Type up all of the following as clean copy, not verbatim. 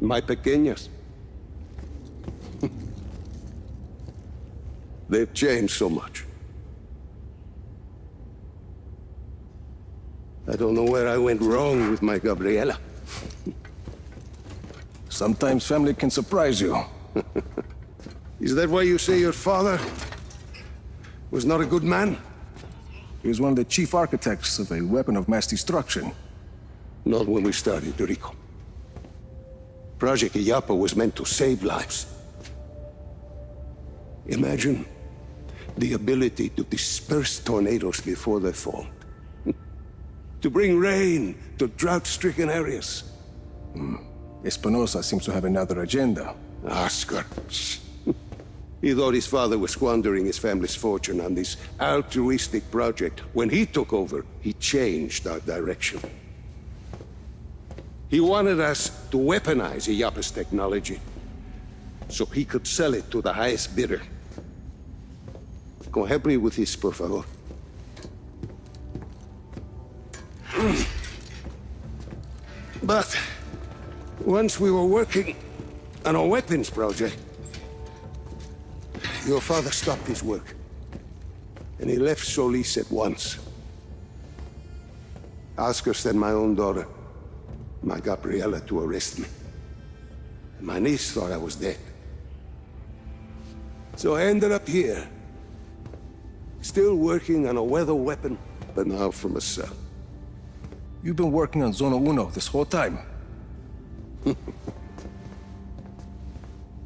My pequeñas. They've changed so much. I don't know where I went wrong with my Gabriela. Sometimes family can surprise you. Is that why you say your father was not a good man? He was one of the chief architects of a weapon of mass destruction. Not when we started, Rico. Project Illapa was meant to save lives. Imagine the ability to disperse tornadoes before they formed. To bring rain to drought-stricken areas. Espinosa seems to have another agenda. Oscar. He thought his father was squandering his family's fortune on this altruistic project. When he took over, he changed our direction. He wanted us to weaponize Illapa's technology, so he could sell it to the highest bidder. Go help me with this, por favor. But once we were working on a weapons project, your father stopped his work, and he left Solis at once. Oscar sent my own daughter, my Gabriela, to arrest me. And my niece thought I was dead. So I ended up here, still working on a weather weapon, but now from a cell. You've been working on Zona Uno this whole time.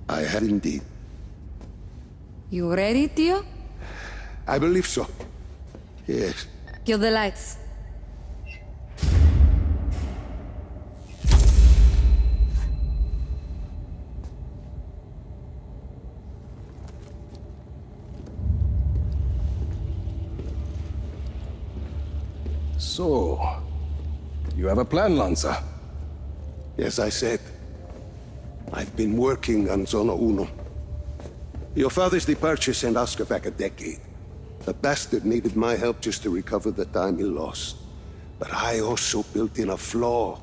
I had indeed. You ready, Tio? I believe so. Yes. Kill the lights. So, you have a plan, Lanza? As I said, I've been working on Zona Uno. Your father's departure sent Oscar back a decade. The bastard needed my help just to recover the time he lost. But I also built in a flaw.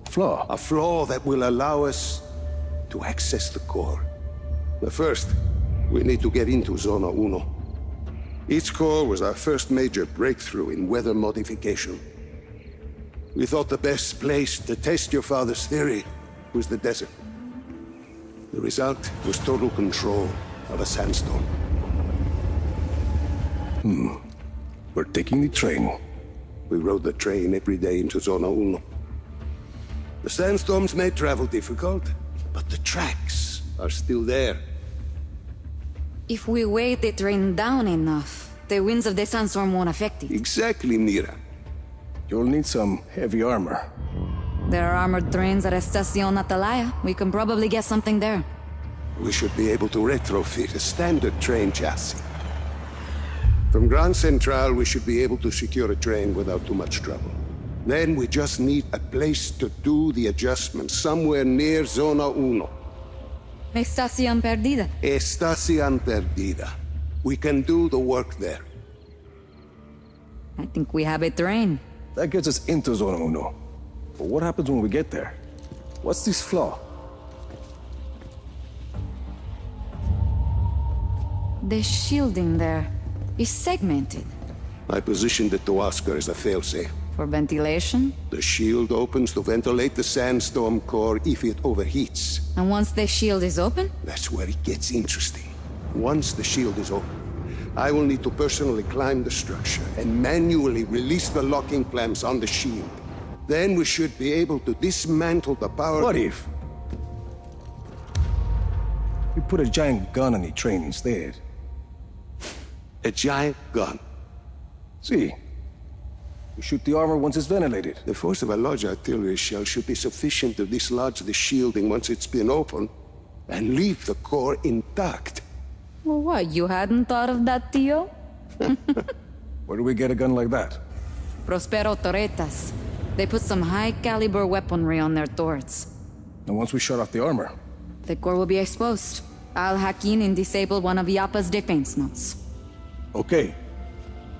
Flaw? A flaw that will allow us to access the core. But first, we need to get into Zona Uno. Its core was our first major breakthrough in weather modification. We thought the best place to test your father's theory was the desert. The result was total control of a sandstorm. We're taking the train. We rode the train every day into Zona Uno. The sandstorms made travel difficult, but the tracks are still there. If we weigh the train down enough, the winds of the sandstorm won't affect it. Exactly, Mira. You'll need some heavy armor. There are armored trains at Estacion Atalaya. We can probably get something there. We should be able to retrofit a standard train chassis. From Grand Central, we should be able to secure a train without too much trouble. Then we just need a place to do the adjustments, somewhere near Zona Uno. Estacion Perdida. Estacion Perdida. We can do the work there. I think we have a train. That gets us into Zona Uno. But what happens when we get there? What's this flaw? The shielding there is segmented. I positioned it to Oscar as a failsafe. For ventilation? The shield opens to ventilate the sandstorm core if it overheats. And once the shield is open? That's where it gets interesting. Once the shield is open, I will need to personally climb the structure and manually release the locking clamps on the shield. Then we should be able to dismantle the power... What if we put a giant gun on the train instead? A giant gun. See, we shoot the armor once it's ventilated. The force of a large artillery shell should be sufficient to dislodge the shielding once it's been opened and leave the core intact. Well, what, you hadn't thought of that, Tio? Where do we get a gun like that? Prospero Torretas. They put some high-caliber weaponry on their turrets. And once we shut off the armor? The core will be exposed. I'll hack in and disable one of Illapa's defense nodes. Okay,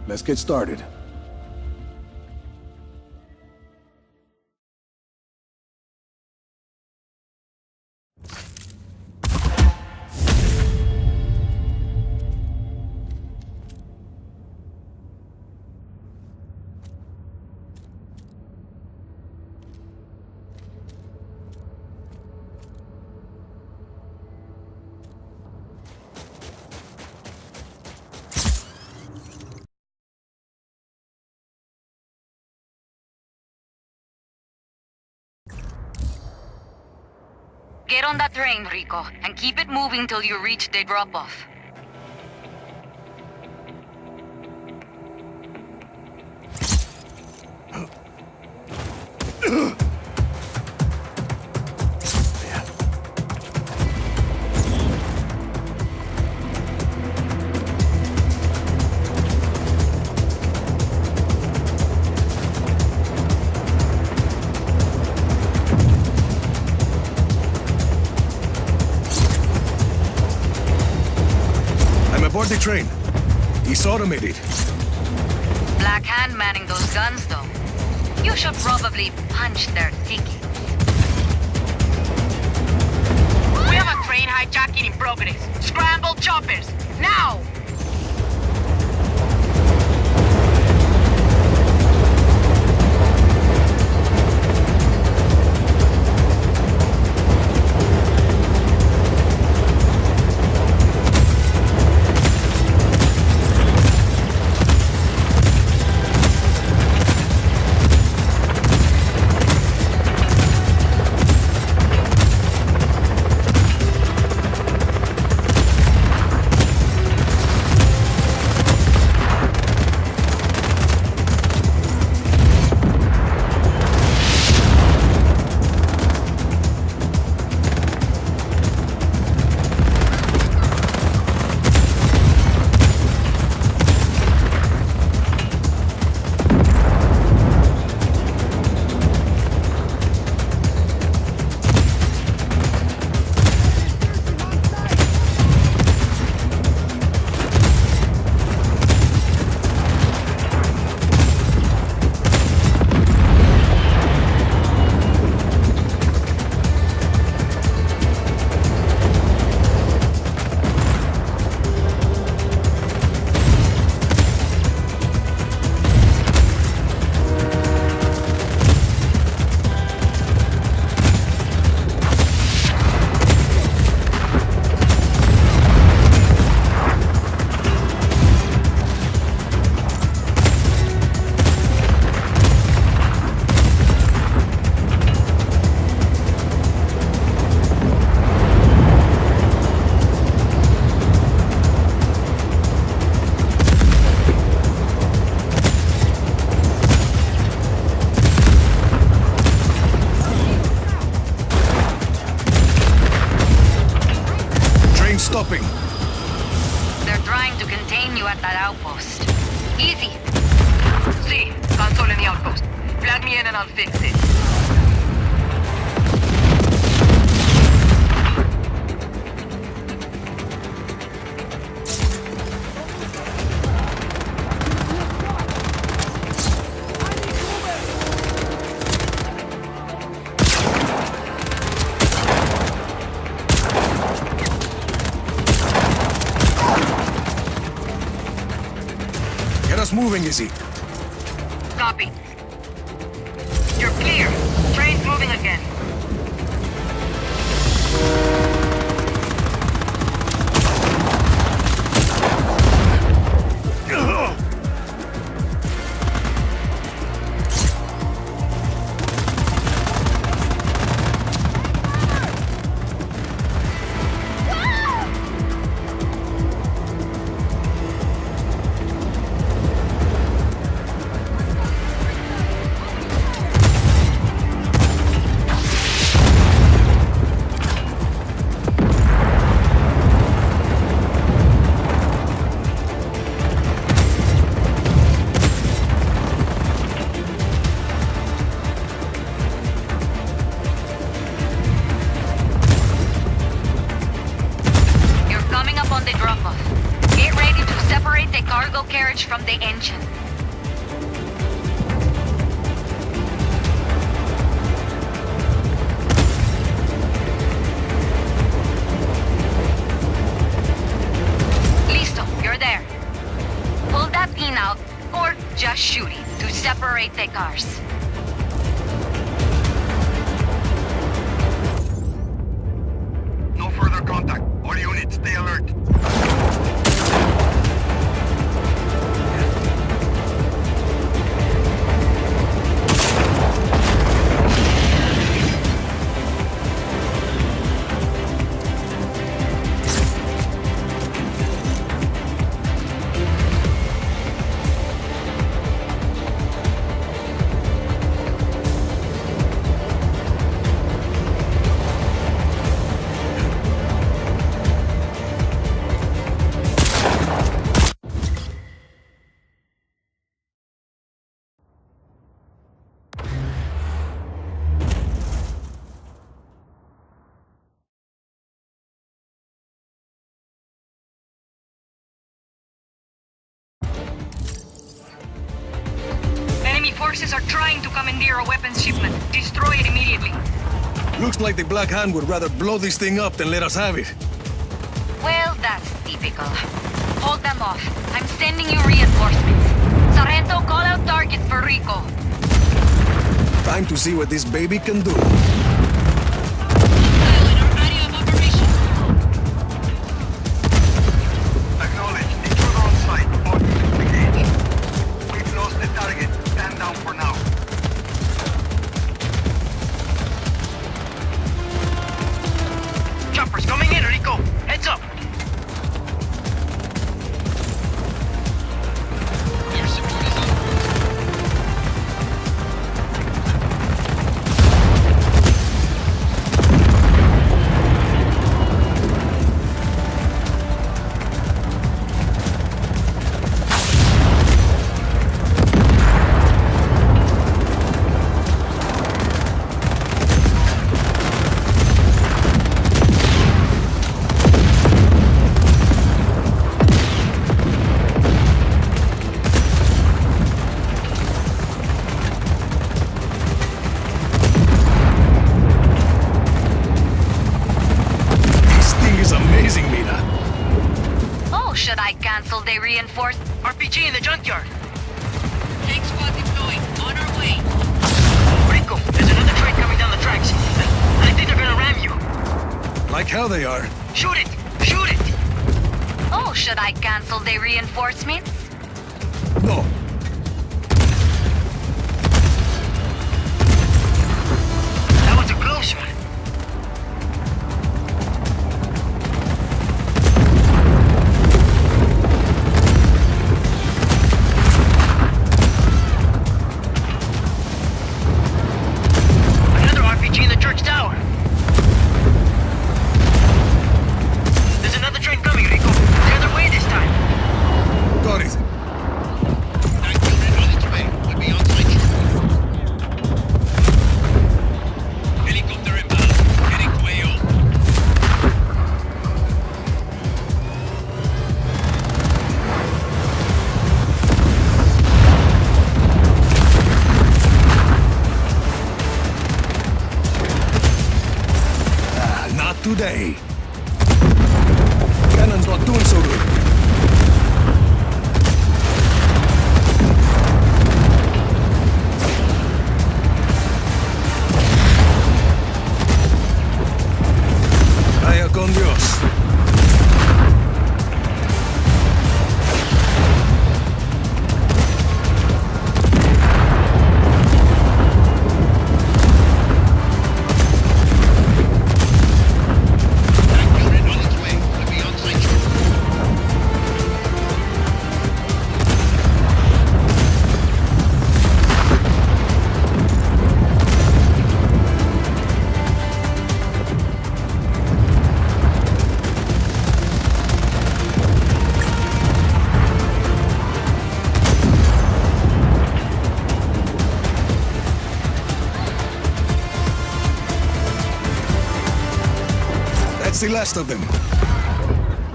let's get started. Get on that train, Rico, and keep it moving till you reach the drop-off. Aboard the train. It's automated. Black Hand manning those guns, though. You should probably punch their ticket. We have a train hijacking in progress. Scramble choppers, now! Stopping. They're trying to contain you at that outpost. Easy. See, console in the outpost. Plug me in and I'll fix it. Moving, Izzy. Copy. You're clear. Train's moving again. From the engine. Listo, you're there. Pull that pin out, or just shoot it, to separate the cars. No further contact. All units, stay alert. forces are trying to commandeer a weapons shipment. Destroy it immediately. Looks like the Black Hand would rather blow this thing up than let us have it. Well, that's typical. Hold them off. I'm sending you reinforcements. Sargento, call out targets for Rico. Time to see what this baby can do. Acknowledge. Intruder on site. Ordnance engaged. We've lost the target. Stand down for now. Choppers coming in, Rico. Heads up. Your support is on board. This thing is amazing, Mina. Oh, should I cancel the reinforced? RPG in the junkyard. Tank squad deployed. On our way. Rico, there's another train coming down the tracks. I think they're gonna ram you. Like how they are. Shoot it! Shoot it! Oh, should I cancel the reinforcements? No. That was a close one. Another RPG in the church tower. There's another train coming, Rico. The other way this time. Got it. Tank unit on its way. We'll be on site shortly. Helicopter inbound. Heading to AO. Not today. Cannon's not doing so good. Vaya con Dios. Tank unit on its way. We'll be on site shortly. That's the last of them.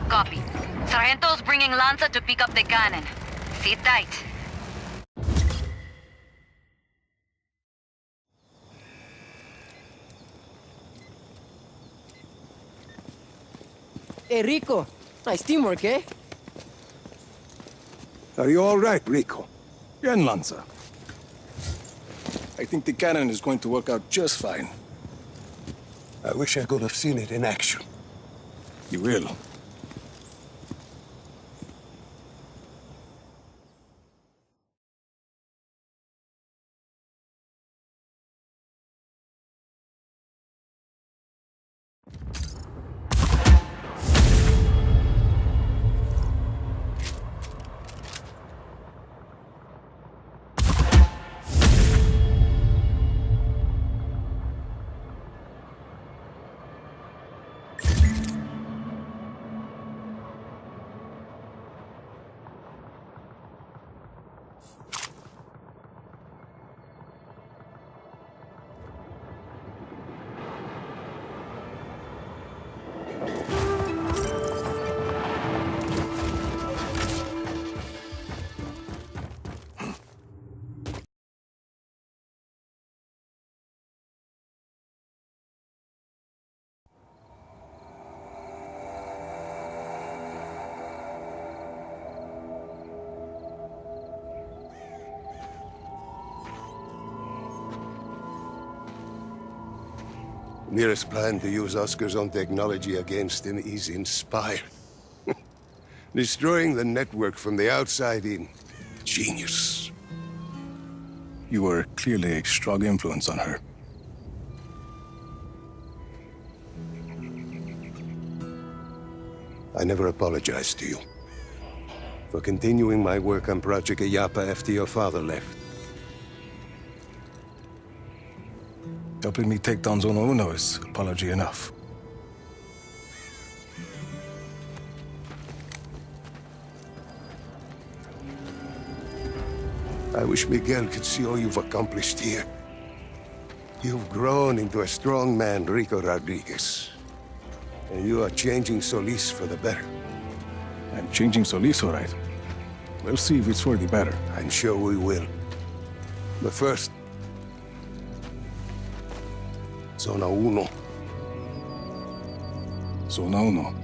Copy. Sargento's bringing Lanza to pick up the cannon. Sit tight. Hey, Rico. Nice teamwork, eh? Are you all right, Rico? Bien, Lanza. I think the cannon is going to work out just fine. I wish I could have seen it in action. You will. Mira's plan to use Oscar's own technology against him is inspired. Destroying the network from the outside in. Genius. You were clearly a strong influence on her. I never apologized to you for continuing my work on Project Ayapa after your father left. Helping me take down Zona Uno is apology enough. I wish Miguel could see all you've accomplished here. You've grown into a strong man, Rico Rodriguez. And you are changing Solis for the better. I'm changing Solis, all right. We'll see if it's for the better. I'm sure we will. But first, Zona Uno. Zona Uno.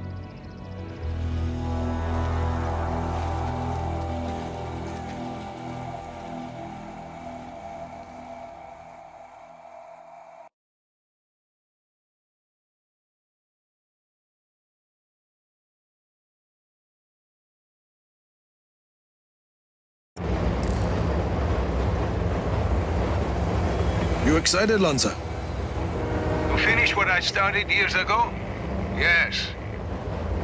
You excited, Lanza? To finish what I started years ago? Yes.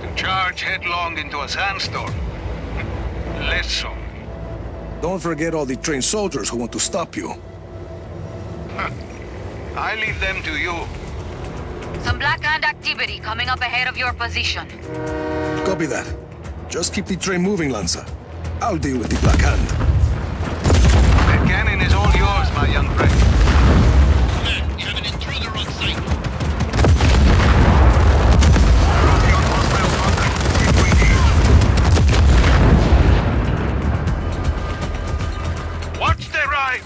To charge headlong into a sandstorm? Less so. Don't forget all the trained soldiers who want to stop you. I leave them to you. Some Black Hand activity coming up ahead of your position. Copy that. Just keep the train moving, Lanza. I'll deal with the Black Hand. The cannon is all yours, my young friend. Man, you have an intruder on site. Roughly on hostile contact. If we need. Watch the right!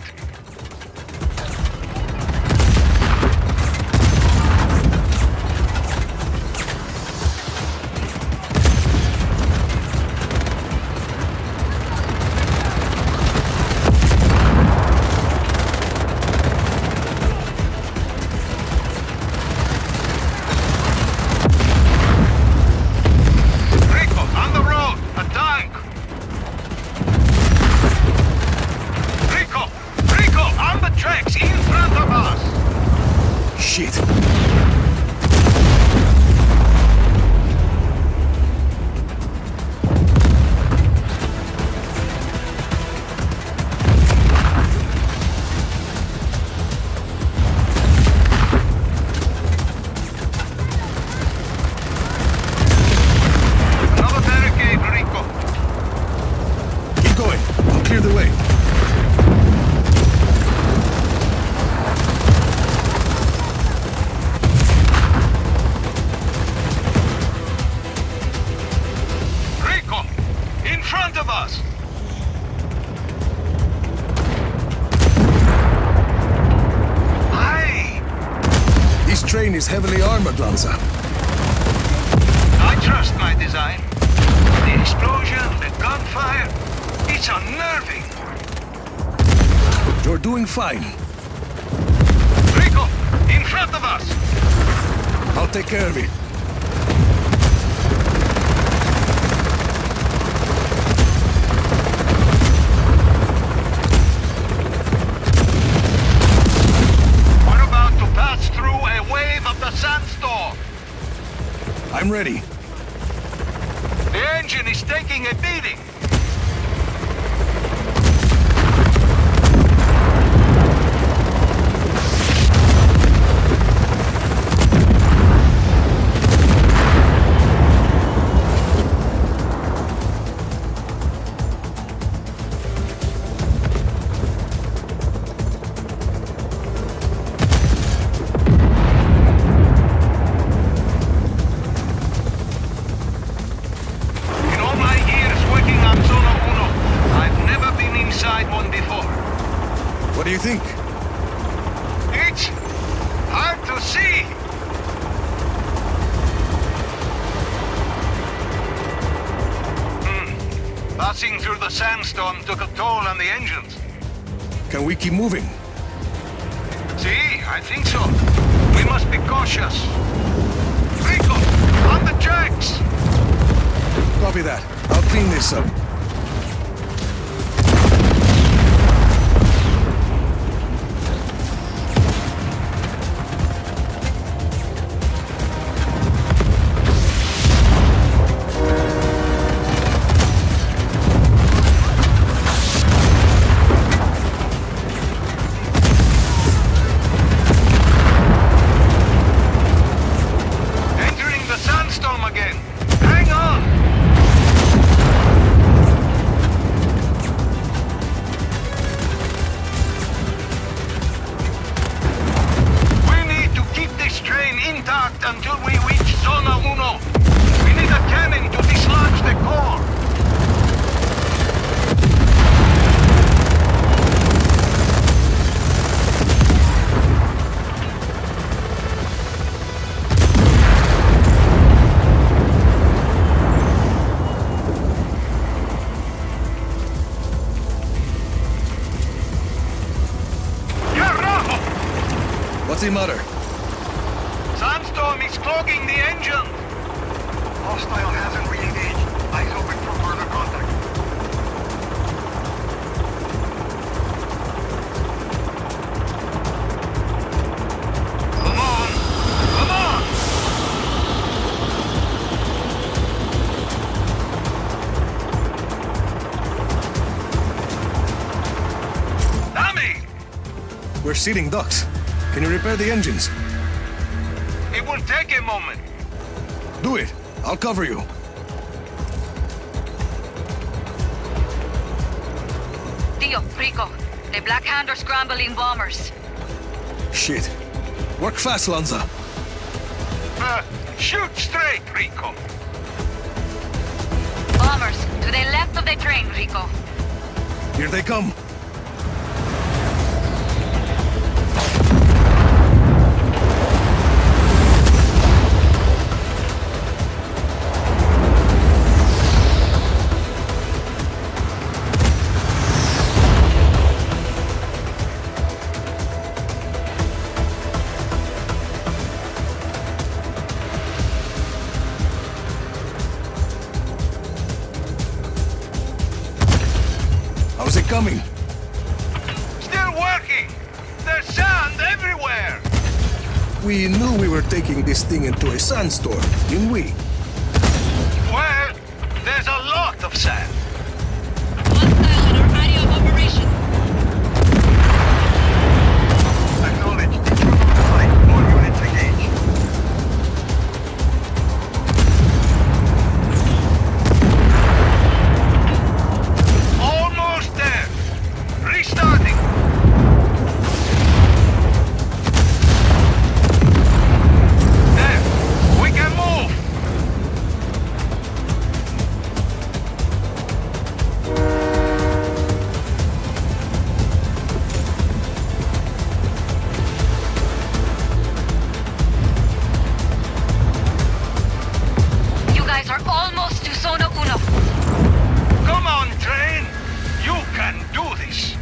Rico, on the road! A tank! Rico! Rico, on the tracks, in front of us! Shit. Another barricade, Rico. Keep going. I'll clear the way. Rico! In front of us! Aye! This train is heavily armored, Lanza. I trust my design. The explosion, the gunfire, it's unnerving. You're doing fine. Rico, in front of us! I'll take care of it. We're about to pass through a wave of the sandstorm. I'm ready. The engine is taking a beating. In all my years working on Zona Uno, I've never been inside one before. What do you think? It's hard to see. Passing through the sandstorm took a toll on the engines. Can we keep moving? See, I think so. We must be cautious. Rico, on the tracks! Copy that. I'll clean this up. Entering the sandstorm again. Hang on! We need to keep this train intact until we reach Zona Uno. We need a cannon to dislodge the core. Carajo! What's the matter? Sandstorm is clogging the engine. Hostile hasn't re-engaged. Eyes open for further contact. Come on! Come on! Dammy! We're sealing ducks. Can you repair the engines? It will take a moment. Do it. I'll cover you. Tio, Rico, the Black Hand are scrambling bombers. Shit. Work fast, Lanza. Shoot straight, Rico. Bombers, to the left of the train, Rico. Here they come. How's it coming? Still working. There's sand everywhere. We knew we were taking this thing into a sandstorm, didn't we? Well, there's a lot of sand. Hostile in our area of operation. Acknowledge. Intruder inside. All units engaged. Almost there. Restarting. There. We can move. You guys are almost to Zona Uno. Come on, train. You can do this.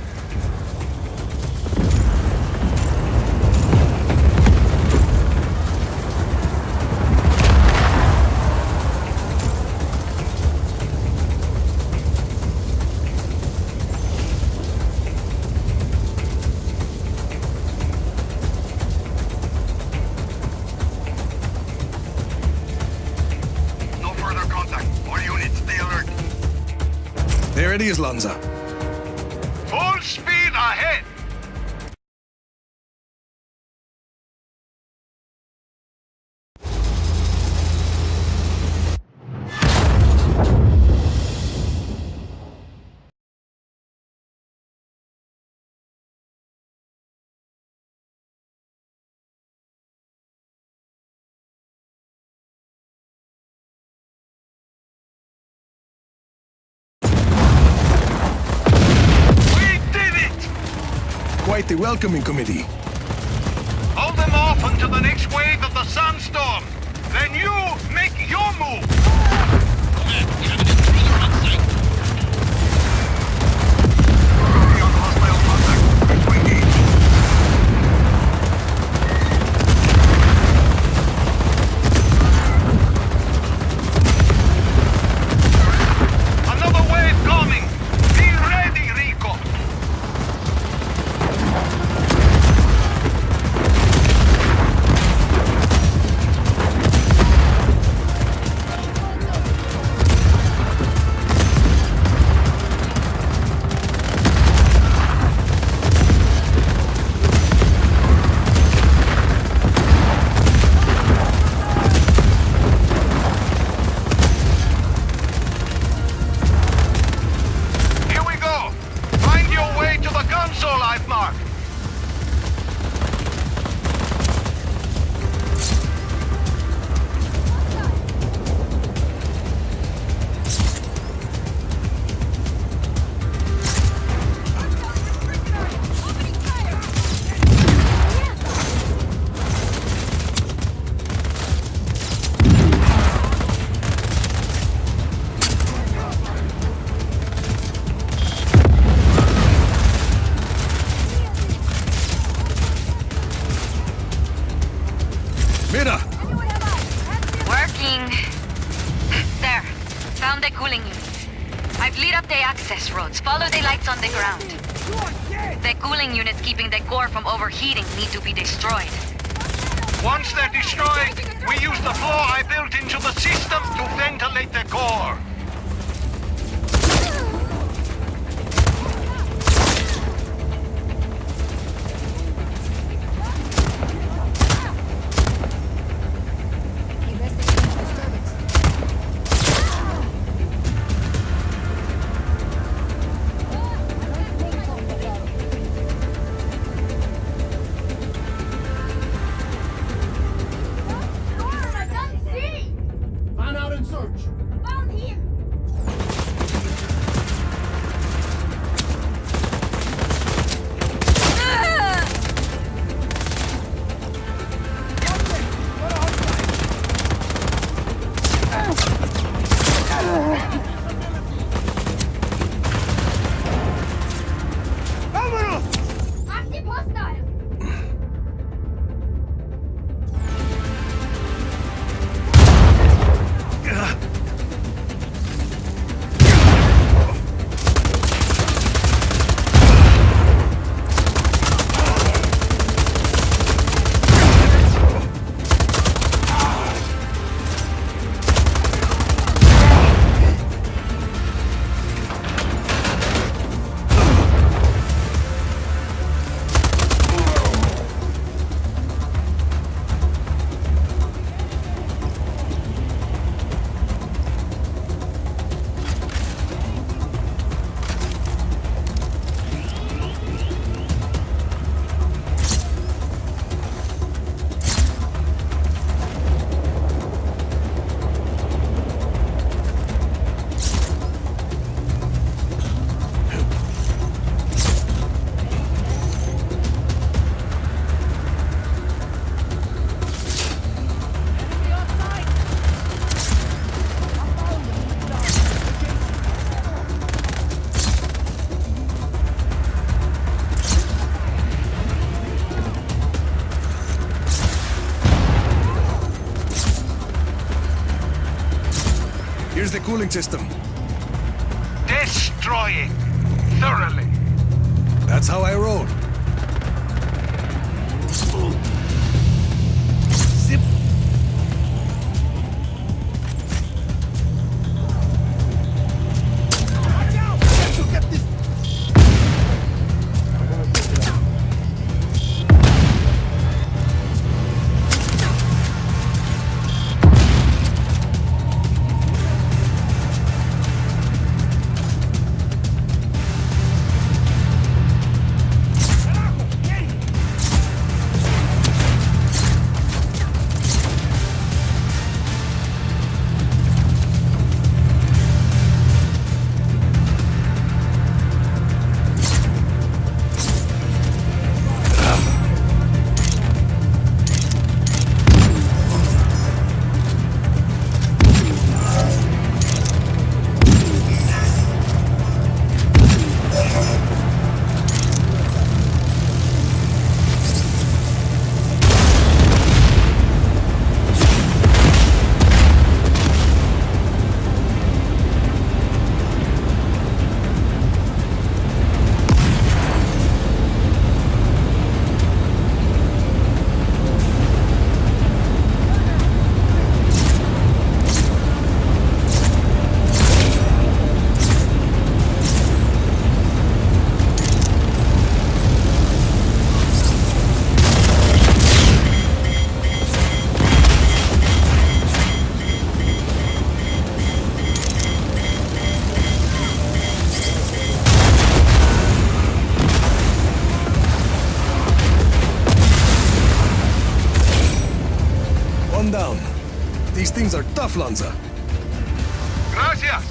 No further contact. All units stay alert. There it is, Lanza. Full speed ahead. Quite the welcoming committee. Hold them off until the next wave of the sandstorm. Then you make your move. Command, we have an intruder on site. Copy on hostile contact. Ready to engage. Mira! Working. There. Found the cooling unit. I've lit up the access roads. Follow the lights on the ground. The cooling units keeping the core from overheating need to be destroyed. Once they're destroyed, we use the floor I built into the system to ventilate the core. Here's the cooling system. Destroying. Thoroughly. That's how I roll. Zip. Watch out! Get this. Down. These things are tough, Lanza. Gracias.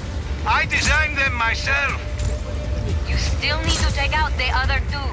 I designed them myself. You still need to take out the other two.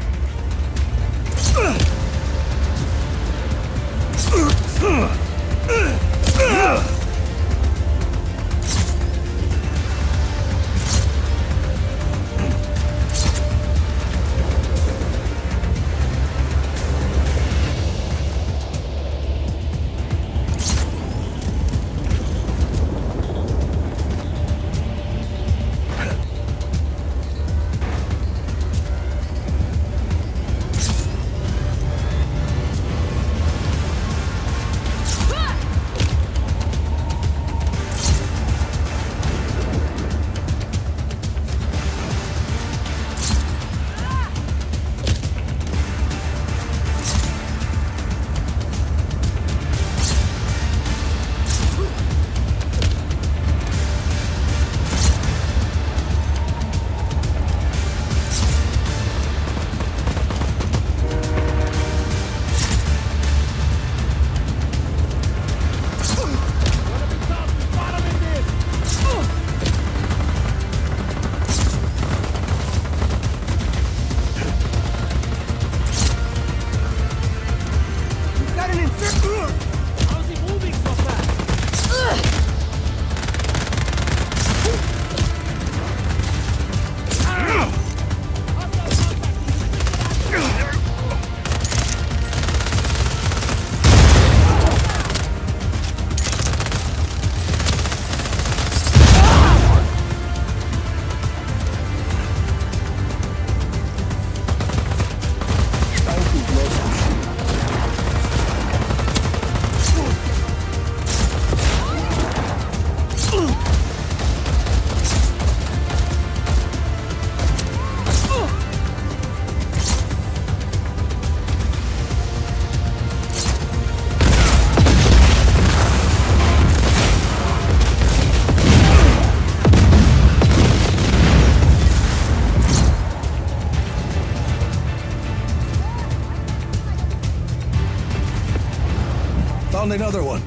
Found another one.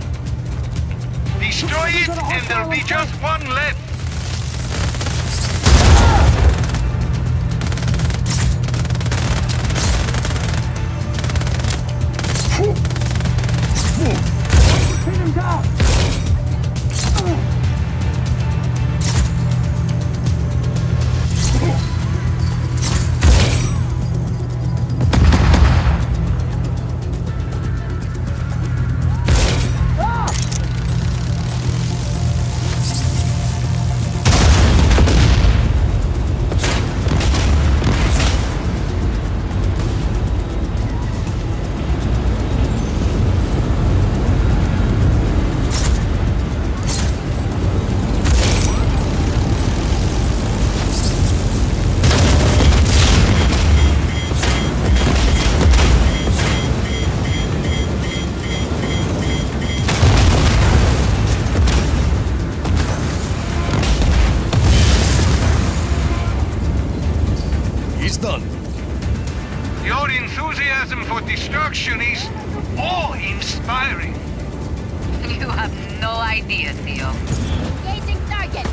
Destroy it, and there'll be just one left. He's done. Your enthusiasm for destruction is awe-inspiring. You have no idea, Theo. Engaging target.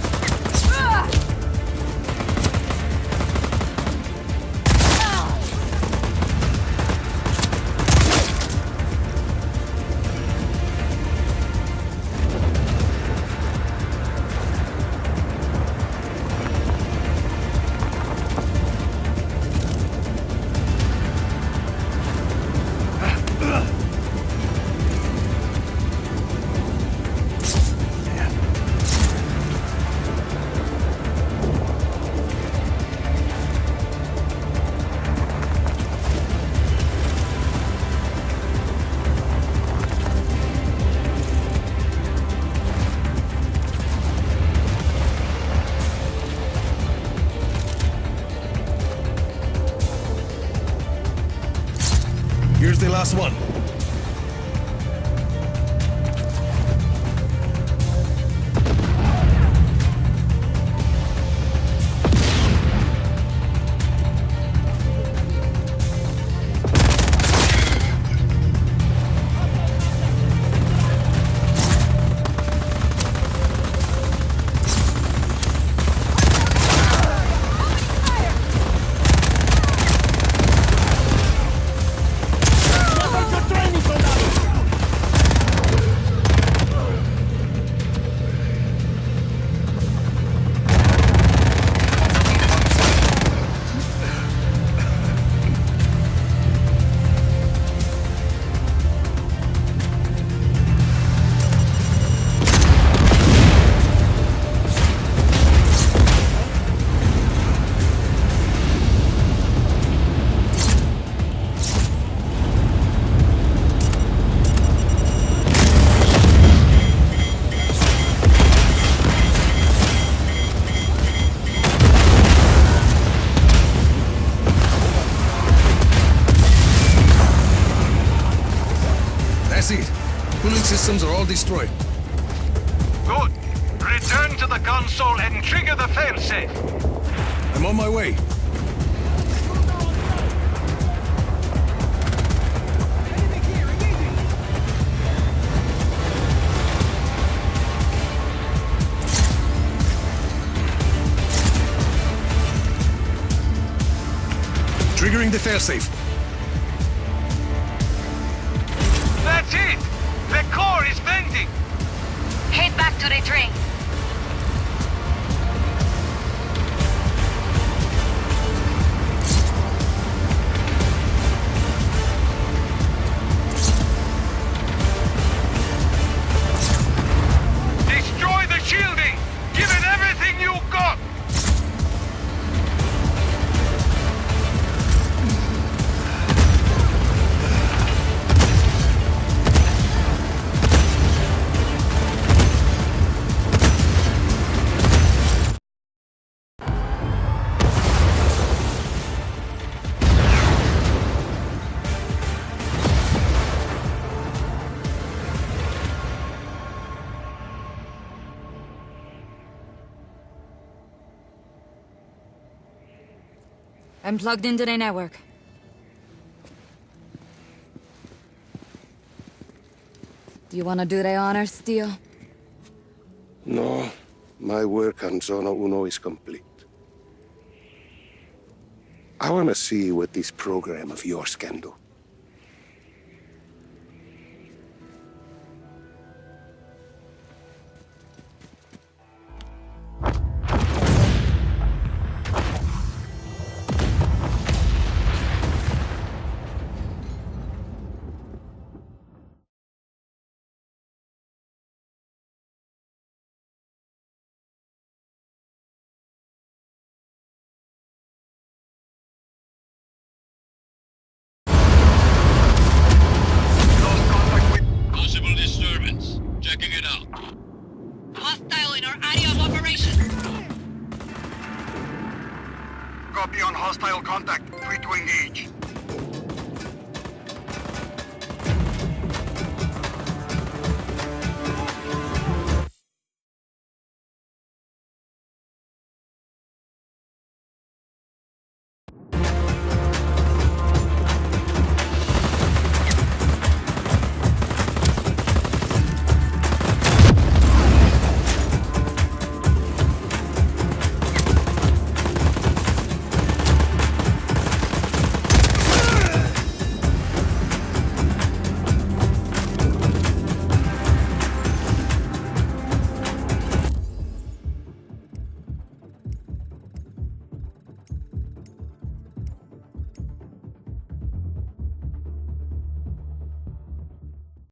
Here's the last one. That's it. Cooling systems are all destroyed. Good. Return to the console and trigger the failsafe. I'm on my way. Triggering the failsafe. That's it! The core is bending! Head back to the train. Destroy the shielding! Give it everything you got! I'm plugged into the network. You wanna do the honors, Steel? No, my work on Zona Uno is complete. I want to see what this program of yours can do.